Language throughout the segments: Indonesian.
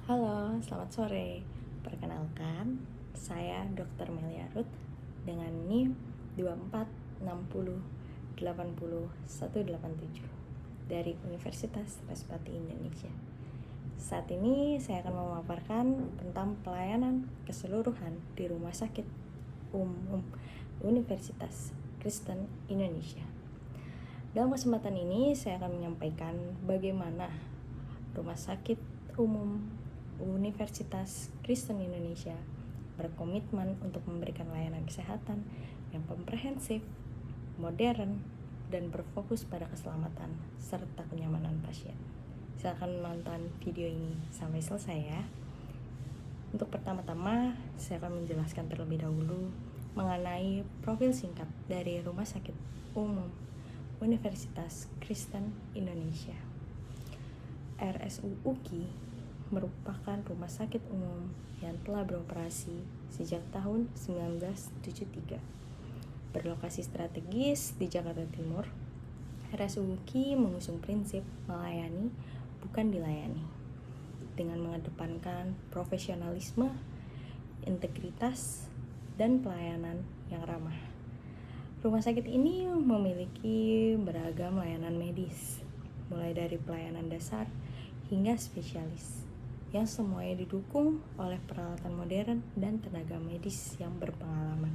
Halo, selamat sore. Perkenalkan, saya Dr. Melia Ruth dengan NIM 2460800187 dari Universitas Respati Indonesia. Saat ini saya akan memaparkan tentang pelayanan keseluruhan di Rumah Sakit Umum Universitas Kristen Indonesia. Dalam kesempatan ini saya akan menyampaikan bagaimana Rumah Sakit Umum Universitas Kristen Indonesia berkomitmen untuk memberikan layanan kesehatan yang komprehensif, modern, dan berfokus pada keselamatan serta kenyamanan pasien. Silakan menonton video ini sampai selesai ya. Untuk pertama-tama, saya akan menjelaskan terlebih dahulu mengenai profil singkat dari Rumah Sakit Umum Universitas Kristen Indonesia. RSUUKI merupakan rumah sakit umum yang telah beroperasi sejak tahun 1973. Berlokasi strategis di Jakarta Timur, RSUUKI mengusung prinsip melayani, bukan dilayani, dengan mengedepankan profesionalisme, integritas, dan pelayanan yang ramah. Rumah sakit ini memiliki beragam layanan medis, mulai dari pelayanan dasar hingga spesialis, yang semuanya didukung oleh peralatan modern dan tenaga medis yang berpengalaman.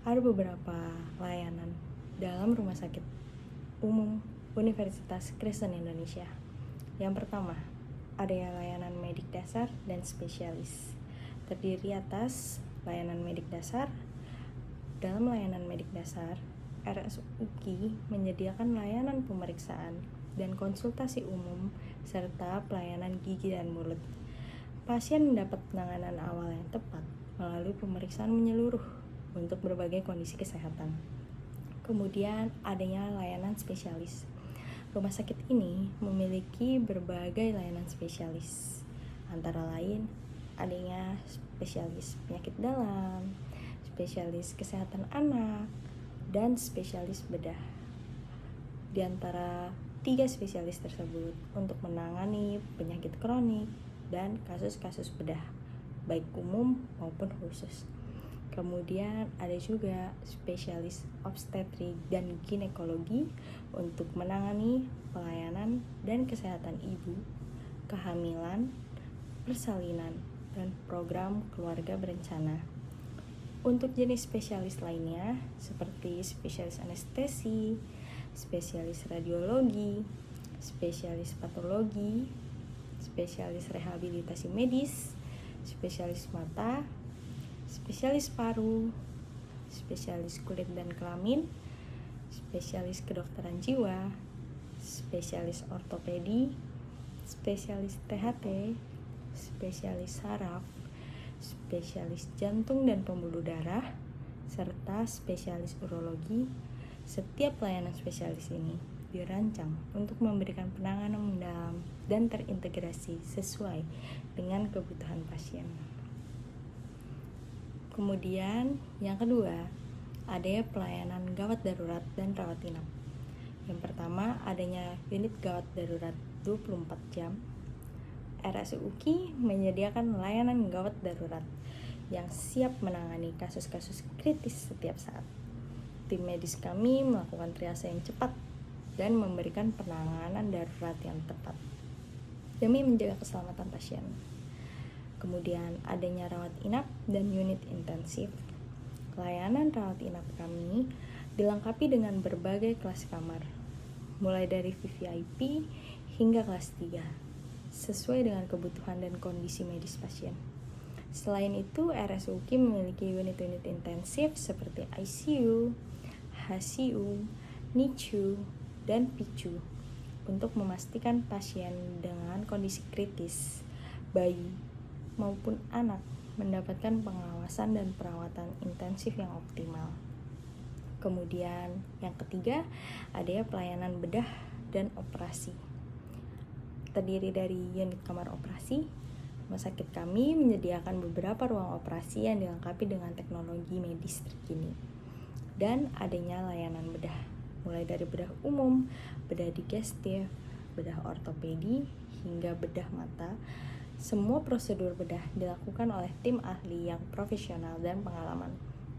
Ada beberapa layanan dalam Rumah Sakit Umum Universitas Kristen Indonesia. Yang pertama, ada layanan medik dasar dan spesialis. Terdiri atas layanan medik dasar. Dalam layanan medik dasar, RSUKI menyediakan layanan pemeriksaan dan konsultasi umum serta pelayanan gigi dan mulut. Pasien mendapat penanganan awal yang tepat melalui pemeriksaan menyeluruh untuk berbagai kondisi kesehatan. Kemudian adanya layanan spesialis. Rumah sakit ini memiliki berbagai layanan spesialis, antara lain adanya spesialis penyakit dalam, spesialis kesehatan anak, dan spesialis bedah. Di antara 3 spesialis tersebut untuk menangani penyakit kronik dan kasus-kasus bedah, baik umum maupun khusus. Kemudian ada juga spesialis obstetrik dan ginekologi untuk menangani pelayanan dan kesehatan ibu, kehamilan, persalinan, dan program keluarga berencana. Untuk jenis spesialis lainnya seperti spesialis anestesi, spesialis radiologi, spesialis patologi, spesialis rehabilitasi medis, spesialis mata, spesialis paru, spesialis kulit dan kelamin, spesialis kedokteran jiwa, spesialis ortopedi, spesialis THT, spesialis saraf, spesialis jantung dan pembuluh darah, serta spesialis urologi. Setiap layanan spesialis ini dirancang untuk memberikan penanganan mendalam dan terintegrasi sesuai dengan kebutuhan pasien. Kemudian yang kedua, adanya pelayanan gawat darurat dan rawat inap. Yang pertama, adanya unit gawat darurat 24 jam. RSUKI menyediakan layanan gawat darurat yang siap menangani kasus-kasus kritis setiap saat. Tim medis kami melakukan triase yang cepat dan memberikan penanganan darurat yang tepat demi menjaga keselamatan pasien. Kemudian adanya rawat inap dan unit intensif. Layanan rawat inap kami dilengkapi dengan berbagai kelas kamar, mulai dari VVIP hingga kelas 3, sesuai dengan kebutuhan dan kondisi medis pasien. Selain itu, RSUKI memiliki unit-unit intensif seperti ICU, HCU, NICU, dan PICU untuk memastikan pasien dengan kondisi kritis, bayi maupun anak mendapatkan pengawasan dan perawatan intensif yang optimal. Kemudian yang ketiga, adanya pelayanan bedah dan operasi. Terdiri dari unit kamar operasi. Rumah sakit kami menyediakan beberapa ruang operasi yang dilengkapi dengan teknologi medis terkini. Dan adanya layanan bedah, mulai dari bedah umum, bedah digestif, bedah ortopedi, hingga bedah mata Semua prosedur bedah dilakukan oleh tim ahli yang profesional dan pengalaman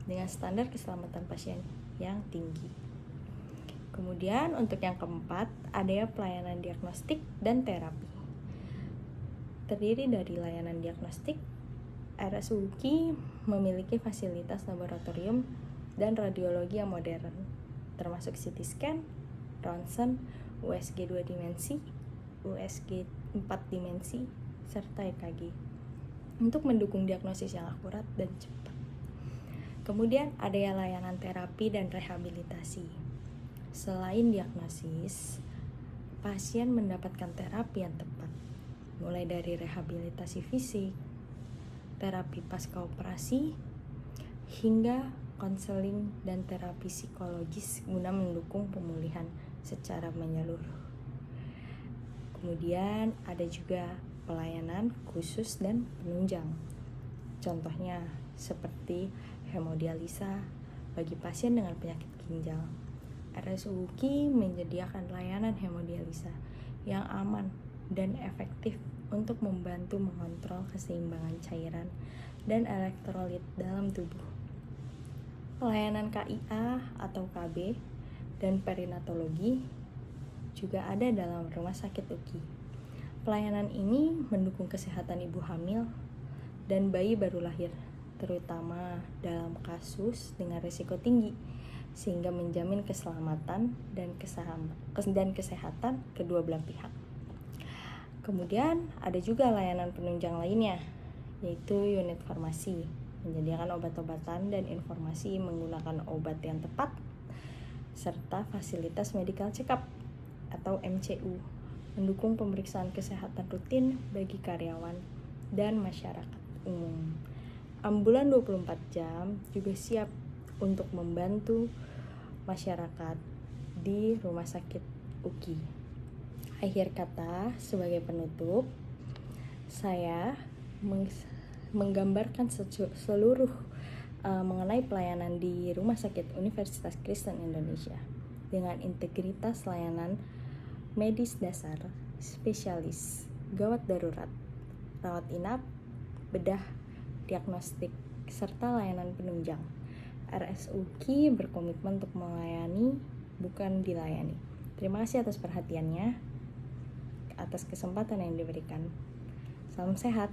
dengan standar keselamatan pasien yang tinggi. Kemudian untuk yang keempat, ada pelayanan diagnostik dan terapi. Terdiri dari layanan diagnostik, RSU UKI memiliki fasilitas laboratorium dan radiologi yang modern, termasuk CT scan, ronsen, USG 2 dimensi, USG 4 dimensi, serta EKG untuk mendukung diagnosis yang akurat dan cepat. Kemudian ada layanan terapi dan rehabilitasi. Selain diagnosis, pasien mendapatkan terapi yang tepat, mulai dari rehabilitasi fisik, terapi pasca operasi, hingga konseling dan terapi psikologis guna mendukung pemulihan secara menyeluruh. Kemudian ada juga pelayanan khusus dan penunjang. Contohnya seperti hemodialisa bagi pasien dengan penyakit ginjal. RSU UKI menyediakan layanan hemodialisa yang aman dan efektif untuk membantu mengontrol keseimbangan cairan dan elektrolit dalam tubuh. Pelayanan KIA atau KB dan perinatologi juga ada dalam rumah sakit UKI. Pelayanan ini mendukung kesehatan ibu hamil dan bayi baru lahir, terutama dalam kasus dengan risiko tinggi, sehingga menjamin keselamatan dan kesehatan kedua belah pihak. Kemudian ada juga layanan penunjang lainnya, yaitu unit farmasi, menyediakan obat-obatan dan informasi menggunakan obat yang tepat, serta fasilitas medical check-up atau MCU, mendukung pemeriksaan kesehatan rutin bagi karyawan dan masyarakat umum. Ambulan 24 jam juga siap untuk membantu masyarakat di rumah sakit UKI. Akhir kata, sebagai penutup, saya menggambarkan seluruh mengenai pelayanan di Rumah Sakit Universitas Kristen Indonesia dengan integritas layanan medis dasar, spesialis, gawat darurat, rawat inap, bedah, diagnostik, serta layanan penunjang. RSU UKI berkomitmen untuk melayani, bukan dilayani. Terima kasih atas perhatiannya, atas kesempatan yang diberikan. Salam sehat.